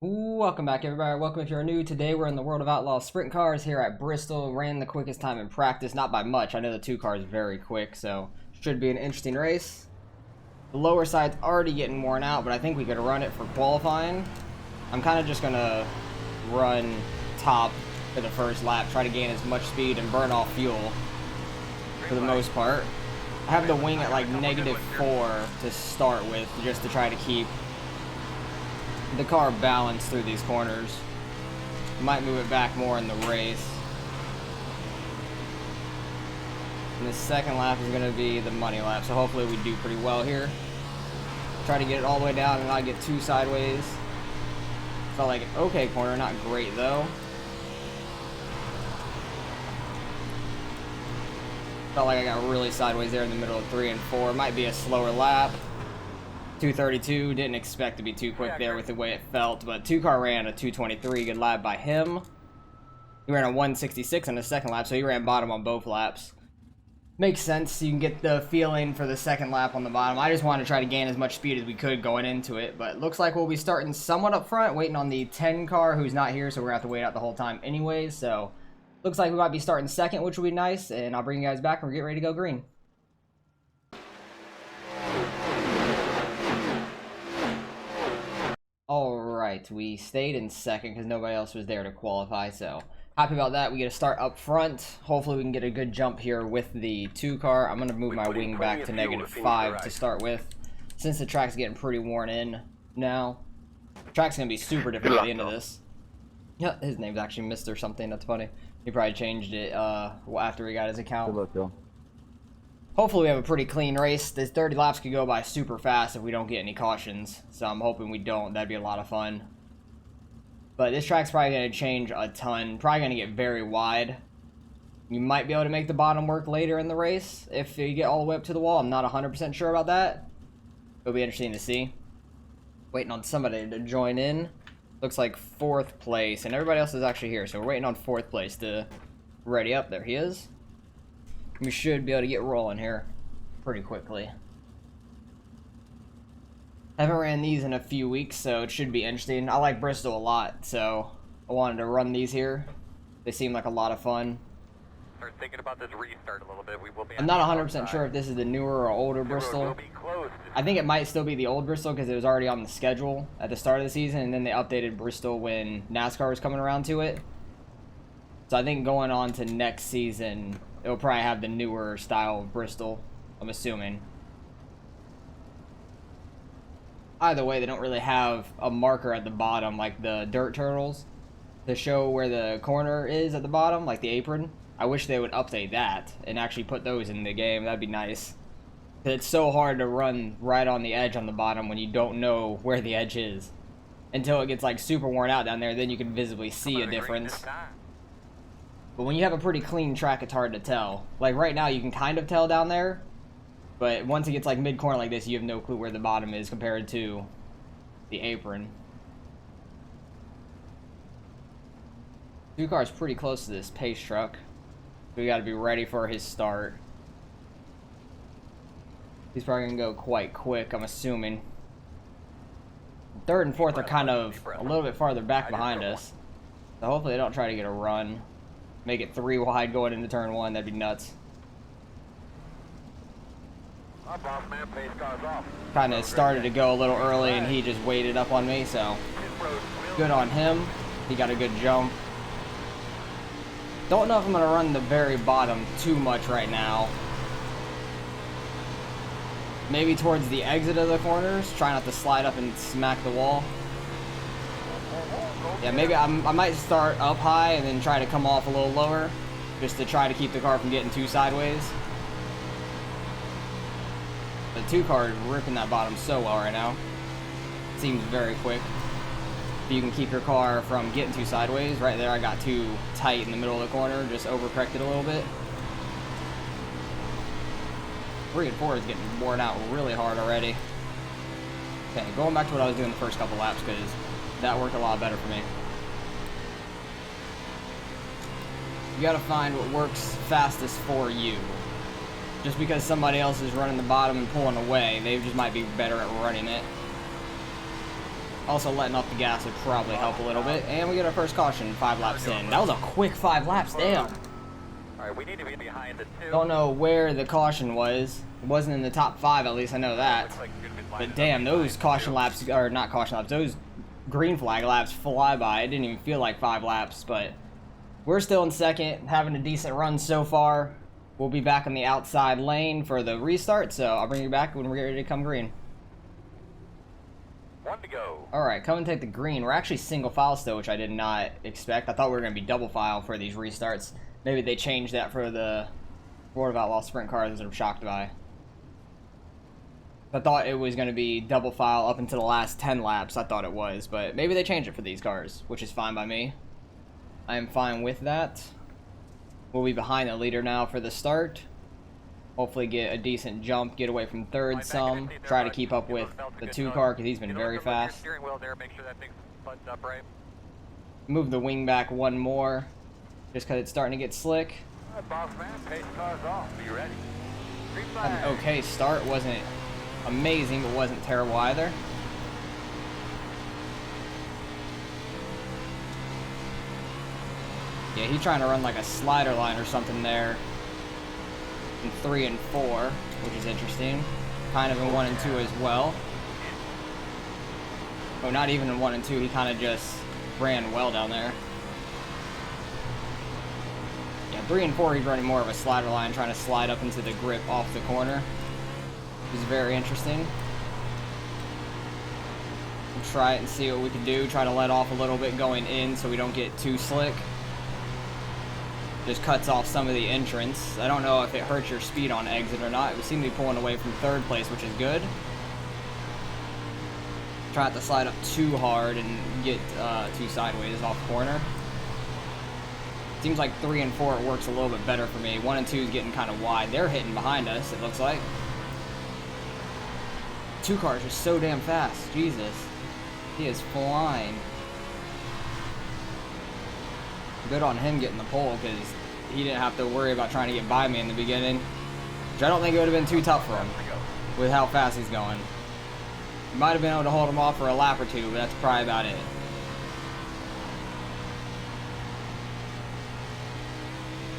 Welcome back, everybody. Welcome if you're new. Today we're in the World of Outlaw sprint cars here at Bristol. Ran the quickest time in practice, not by much. I know the two car is very quick, so should be an interesting race. The lower side's already getting worn out, but I think we could run it for qualifying. I'm kind of just gonna run top for the first lap, try to gain as much speed and burn off fuel for the most part. I have the wing at like -4 to start with, just to try to keep the car balanced through these corners. Might move it back more in the race. And the second lap is going to be the money lap, so hopefully we do pretty well here. Try to get it all the way down and not get too sideways. Felt like an okay corner, not great though. Felt like I got really sideways there in the middle of 3 and 4. Might be a slower lap. 232, didn't expect to be too quick there with the way it felt, but two car ran a 223, good lap by him. He ran a 166 on the second lap, so he ran bottom on both laps. Makes sense, you can get the feeling for the second lap on the bottom. I just wanted to try to gain as much speed as we could going into it, but looks like we'll be starting somewhat up front, waiting on the 10 car who's not here, so we're gonna have to wait out the whole time anyways, so looks like we might be starting second, which will be nice, and I'll bring you guys back and we'll get ready to go green. Alright, we stayed in second because nobody else was there to qualify, so happy about that. We get to start up front. Hopefully we can get a good jump here with the 2 car. I'm going to move my wing back to -5 to start with, since the track's getting pretty worn in now. The track's going to be super different at the end of this. Yeah, his name's actually Mr. something, that's funny. He probably changed it after he got his account. Good luck, Bill. Hopefully we have a pretty clean race. This 30 laps could go by super fast if we don't get any cautions. So I'm hoping we don't. That'd be a lot of fun. But this track's probably going to change a ton. Probably going to get very wide. You might be able to make the bottom work later in the race if you get all the way up to the wall. I'm not 100% sure about that. It'll be interesting to see. Waiting on somebody to join in. Looks like 4th place. And everybody else is actually here. So we're waiting on 4th place to ready up. There he is. We should be able to get rolling here pretty quickly. Haven't ran these in a few weeks, so it should be interesting. I like Bristol a lot, so I wanted to run these here. They seem like a lot of fun. Start thinking about this restart a little bit. We will be. I'm not 100% sure if this is the newer or older Bristol. I think it might still be the old Bristol because it was already on the schedule at the start of the season, and then they updated Bristol when NASCAR was coming around to it. So I think going on to next season, it'll probably have the newer style of Bristol, I'm assuming. Either way, they don't really have a marker at the bottom like the Dirt Turtles to show where the corner is at the bottom, like the apron. I wish they would update that and actually put those in the game. That'd be nice. It's so hard to run right on the edge on the bottom when you don't know where the edge is. Until it gets like super worn out down there, then you can visibly see a difference. But when you have a pretty clean track, it's hard to tell. Like right now, you can kind of tell down there. But once it gets like mid-corner like this, you have no clue where the bottom is compared to the apron. 2 car's pretty close to this pace truck. So we got to be ready for his start. He's probably going to go quite quick, I'm assuming. 3rd and 4th are kind of a little bit farther back behind us. So hopefully they don't try to get a run. Make it 3 wide going into turn 1. That'd be nuts. Kind of started to go a little early and he just waited up on me, so good on him. He got a good jump. Don't know if I'm going to run the very bottom too much right now. Maybe towards the exit of the corners. Try not to slide up and smack the wall. Yeah, maybe I might start up high and then try to come off a little lower, just to try to keep the car from getting too sideways. The 2 car is ripping that bottom so well right now. Seems very quick. If you can keep your car from getting too sideways, right there I got too tight in the middle of the corner, just overcorrected a little bit. 3 and 4 is getting worn out really hard already. Okay, going back to what I was doing the first couple laps because that worked a lot better for me. You gotta find what works fastest for you. Just because somebody else is running the bottom and pulling away, they just might be better at running it. Also, letting off the gas would probably help a little bit. And we get our first caution 5 laps in. That was a quick 5 laps, damn. Alright, we need to be behind the 2. Don't know where the caution was. It wasn't in the top 5, at least I know that. Looks like you're gonna be But lining up damn, those behind caution the laps, or not caution laps, those green flag laps fly by. It didn't even feel like 5 laps, but we're still in second, having a decent run so far. We'll be back on the outside lane for the restart, so I'll bring you back when we're ready to come green. 1 to go. Alright, come and take the green. We're actually single file still, which I did not expect. I thought we were going to be double file for these restarts. Maybe they changed that for the World of Outlaw sprint cars, I'm shocked by. I thought it was going to be double file up until the last 10 laps. I thought it was, but maybe they changed it for these cars, which is fine by me. I am fine with that. We'll be behind the leader now for the start. Hopefully get a decent jump, get away from third some. Try to keep up with the 2 car because he's been very fast. Steering wheel there, make sure that thing's buttoned up right. Move the wing back one more, just because it's starting to get slick. Alright, boss man, pace car's off. Be ready. Green Had flag. an okay start, wasn't amazing, but wasn't terrible either. Yeah, he's trying to run like a slider line or something there in 3 and 4, which is interesting. Kind of in 1 and 2 as well. Oh, not even in 1 and 2, he kind of just ran well down there. Yeah, 3 and 4, he's running more of a slider line, trying to slide up into the grip off the corner. Which is very interesting. We'll try it and see what we can do. Try to let off a little bit going in so we don't get too slick. Just cuts off some of the entrance. I don't know if it hurts your speed on exit or not. We seem to be pulling away from 3rd place, which is good. Try not to slide up too hard and get too sideways off corner. Seems like 3 and 4 it works a little bit better for me. 1 and 2 is getting kind of wide. They're hitting behind us, it looks like. 2 cars are so damn fast. Jesus. He is flying. Good on him getting the pole because he didn't have to worry about trying to get by me in the beginning. Which I don't think it would have been too tough for him with how fast he's going. Might have been able to hold him off for a lap or 2, but that's probably about it.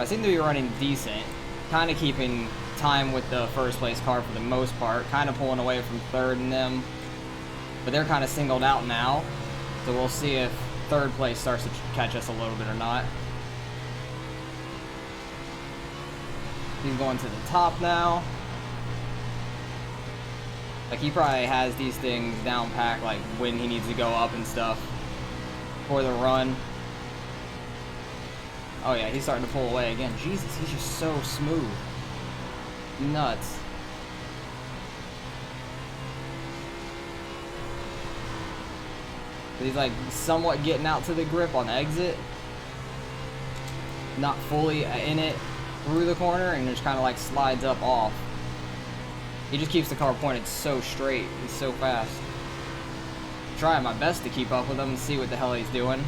I seem to be running decent. Kind of keeping time with the 1st place car for the most part. Kind of pulling away from 3rd and them. But they're kind of singled out now. So we'll see if 3rd place starts to catch us a little bit or not. He's going to the top now. Like, he probably has these things down packed, like when he needs to go up and stuff for the run. Oh yeah, he's starting to pull away again. Jesus, he's just so smooth. Nuts. He's like somewhat getting out to the grip on exit. Not fully in it through the corner and just kind of like slides up off. He just keeps the car pointed so straight. He's so fast. Trying my best to keep up with him and see what the hell he's doing.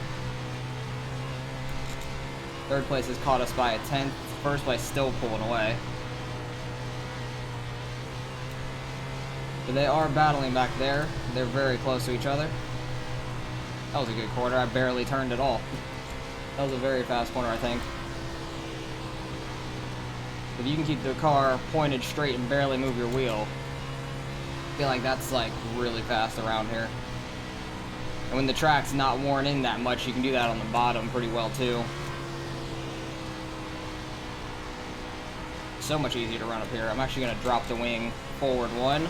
3rd place has caught us by a 10th. 1st place still pulling away. But they are battling back there. They're very close to each other. That was a good corner. I barely turned at all. That was a very fast corner, I think. If you can keep the car pointed straight and barely move your wheel, I feel like that's like really fast around here. And when the track's not worn in that much, you can do that on the bottom pretty well too. So much easier to run up here. I'm actually going to drop the wing forward 1.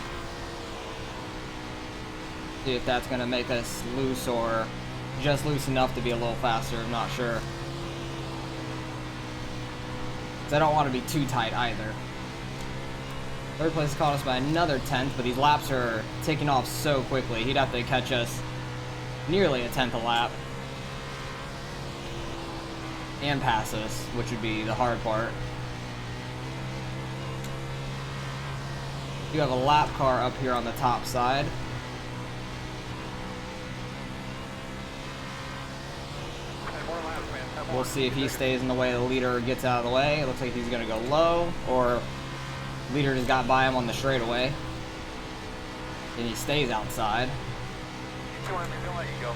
See if that's going to make us loose or just loose enough to be a little faster. I'm not sure. I don't want to be too tight either. 3rd place caught us by another 10th, but these laps are taking off so quickly. He'd have to catch us nearly a 10th a lap. And pass us, which would be the hard part. You have a lap car up here on the top side. We'll see if he stays in the way the leader gets out of the way. It looks like he's going to go low, or leader just got by him on the straightaway. And he stays outside. join me, don't let you go.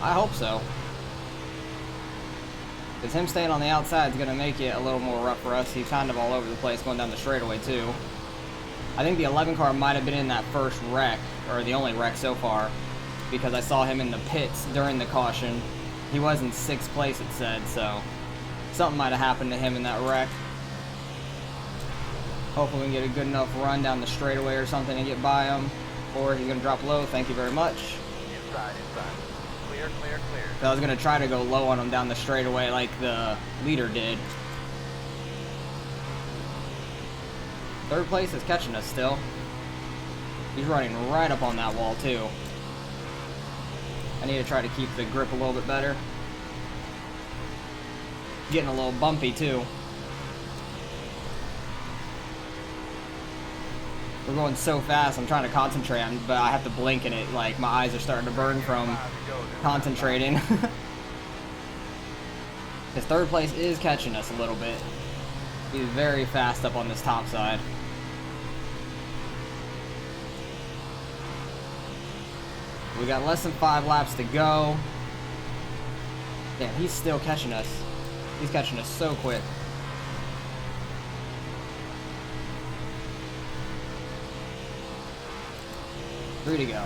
I hope so. Because him staying on the outside is going to make it a little more rough for us. He's kind of all over the place going down the straightaway too. I think the 11 car might have been in that first wreck, or the only wreck so far, because I saw him in the pits during the caution. He was in 6th place, it said, so something might have happened to him in that wreck. Hopefully we can get a good enough run down the straightaway or something and get by him. Or he's going to drop low. Thank you very much. Inside. Clear. So I was going to try to go low on him down the straightaway like the leader did. 3rd place is catching us still. He's running right up on that wall too. I need to try to keep the grip a little bit better. Getting a little bumpy too. We're going so fast, I'm trying to concentrate, but I have to blink in it, like my eyes are starting to burn from concentrating. His 3rd place is catching us a little bit. He's very fast up on this top side. We got less than 5 laps to go. Damn, he's still catching us. He's catching us so quick. 3 to go.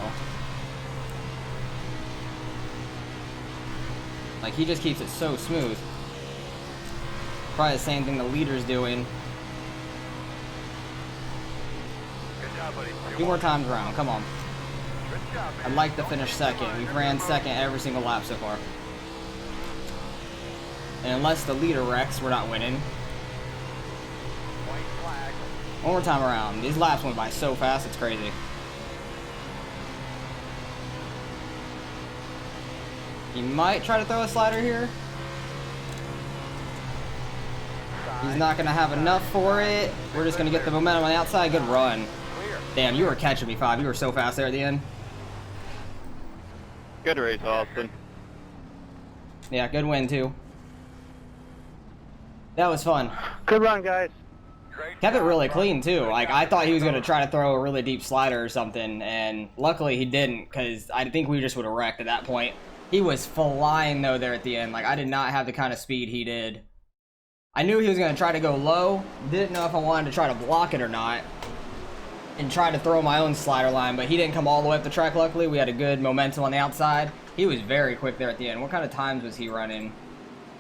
Like, he just keeps it so smooth. Probably the same thing the leader's doing. Good job, buddy. 2 more times around, come on. Good job, man. I'd like to finish 2nd. We've ran 2nd every single lap so far. And unless the leader wrecks, we're not winning. White flag. 1 more time around. These laps went by so fast, it's crazy. He might try to throw a slider here. He's not going to have enough for it. We're just going to get the momentum on the outside. Good run. Clear. Damn, you were catching me, 5. You were so fast there at the end. Good race, Austin. Yeah, good win, too. That was fun. Good run, guys. Great Kept it job, really bro. clean, too. Great Like, job. I thought he was going to try to throw a really deep slider or something, and luckily he didn't, because I think we just would have wrecked at that point. He was flying, though, there at the end. Like, I did not have the kind of speed he did. I knew he was going to try to go low. Didn't know if I wanted to try to block it or not. And try to throw my own slider line, but he didn't come all the way up the track, luckily. We had a good momentum on the outside. He was very quick there at the end. What kind of times was he running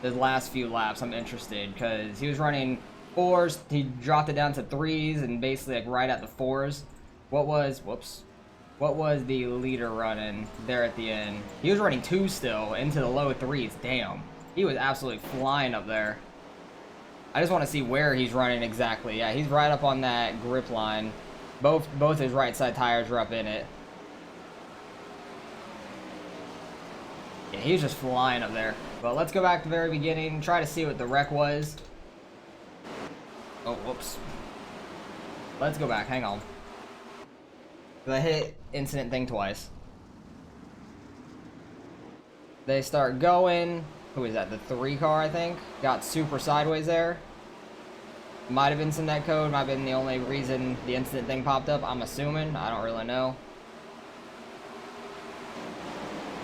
his last few laps? I'm interested, because he was running 4s. He dropped it down to 3s and basically like right at the 4s. What was the leader running there at the end? He was running 2 still into the low 3s. Damn. He was absolutely flying up there. I just want to see where he's running exactly. Yeah, he's right up on that grip line. Both his right side tires are up in it. Yeah, he was just flying up there. But let's go back to the very beginning, try to see what the wreck was. Oh, whoops. Let's go back, hang on. I hit incident thing twice. They start going. Who is that? The 3 car, I think. Got super sideways there. Might have been some net code. Might have been the only reason the incident thing popped up. I'm assuming. I don't really know.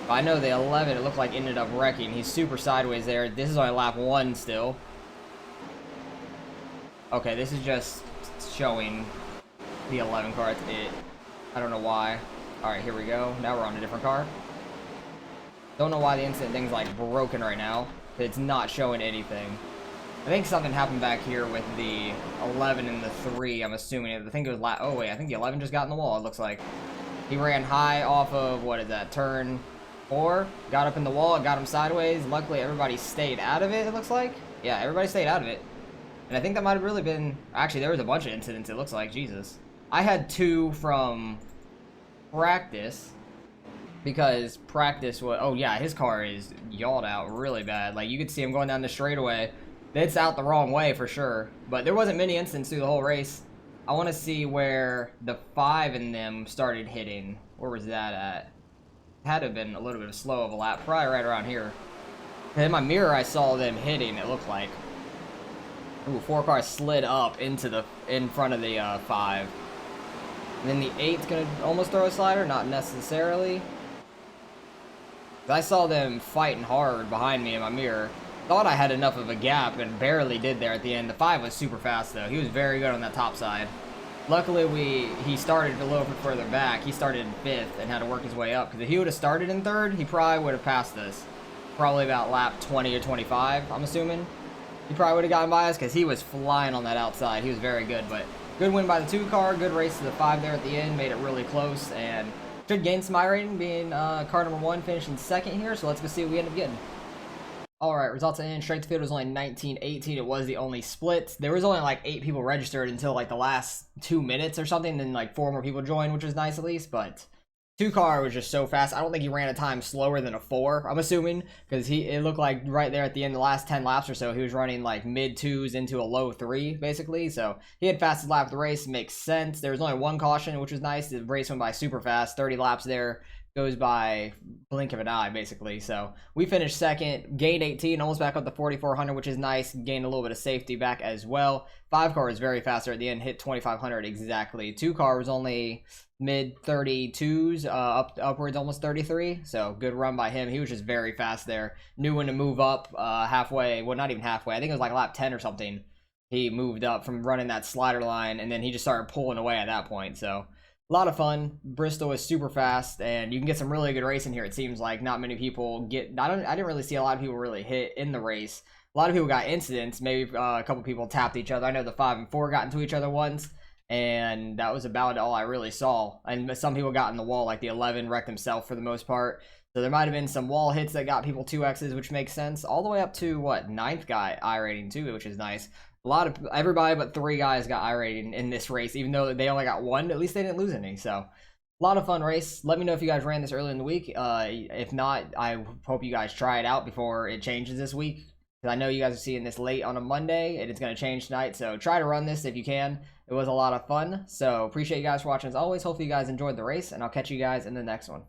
But I know the 11, it looked like ended up wrecking. He's super sideways there. This is only lap 1 still. Okay, this is just showing the 11 car. It's it. I don't know why. Alright, here we go. Now we're on a different car. Don't know why the incident thing's like broken right now. It's not showing anything. I think something happened back here with the 11 and the 3, I'm assuming. I think it was oh wait, I think the 11 just got in the wall, it looks like. He ran high off of, what is that, turn 4, got up in the wall, got him sideways. Luckily everybody stayed out of it, it looks like. Yeah, everybody stayed out of it. And I think that might have really been, actually there was a bunch of incidents, it looks like, Jesus. I had 2 from practice, because practice was, oh yeah, his car is yawed out really bad. Like, you could see him going down the straightaway. It's out the wrong way for sure, but there wasn't many incidents through the whole race. I want to see where the 5 in them started hitting. Where was that at? Had to have been a little bit slow of a lap, probably right around here. And in my mirror, I saw them hitting, it looked like. Ooh, 4 cars slid up into in front of the 5. And then the 8's gonna almost throw a slider, not necessarily. I saw them fighting hard behind me in my mirror. Thought I had enough of a gap and barely did there at the end. The 5 was super fast though. He was very good on that top side. Luckily, he started a little bit further back. He started in 5th and had to work his way up. Because if he would have started in 3rd, he probably would have passed us. Probably about lap 20 or 25, I'm assuming. He probably would have gotten by us because he was flying on that outside. He was very good. But good win by the 2 car. Good race to the 5 there at the end. Made it really close. And should gain some iRating being car number 1, finishing 2nd here. So let's go see what we end up getting. Alright, results in. Straight to field was only 19-18. It was the only split. There was only like 8 people registered until like the last 2 minutes or something. Then like 4 more people joined, which was nice at least. But 2 car was just so fast. I don't think he ran a time slower than a 4, I'm assuming. Because it looked like right there at the end, the last 10 laps or so, he was running like mid 2s into a low 3, basically. So he had fastest lap of the race. Makes sense. There was only 1 caution, which was nice. The race went by super fast. 30 laps there. Goes by blink of an eye, basically. So we finished 2nd, gained 18, almost back up to 4,400, which is nice. Gained a little bit of safety back as well. 5 car was very fast there at the end, hit 2,500 exactly. 2 car was only mid 32s, upwards almost 33. So good run by him. He was just very fast there. Knew when to move up halfway. Well, not even halfway. I think it was like lap 10 or something. He moved up from running that slider line, and then he just started pulling away at that point. So a lot of fun. Bristol is super fast, and you can get some really good racing here. It seems like not many people get. I didn't really see a lot of people really hit in the race. A lot of people got incidents. Maybe a couple people tapped each other. I know the 5 and 4 got into each other once, and that was about all I really saw. And some people got in the wall, like the 11 wrecked himself for the most part. So there might have been some wall hits that got people 2Xs, which makes sense. All the way up to what, 9th guy iRating too, which is nice. A lot of everybody but 3 guys got iRating in this race, even though they only got 1. At least they didn't lose any. So a lot of fun race. Let me know if you guys ran this early in the week. If not, I hope you guys try it out before it changes this week, because I know you guys are seeing this late on a Monday and it's going to change tonight. So try to run this if you can. It was a lot of fun. So appreciate you guys for watching as always. Hopefully you guys enjoyed the race, and I'll catch you guys in the next one.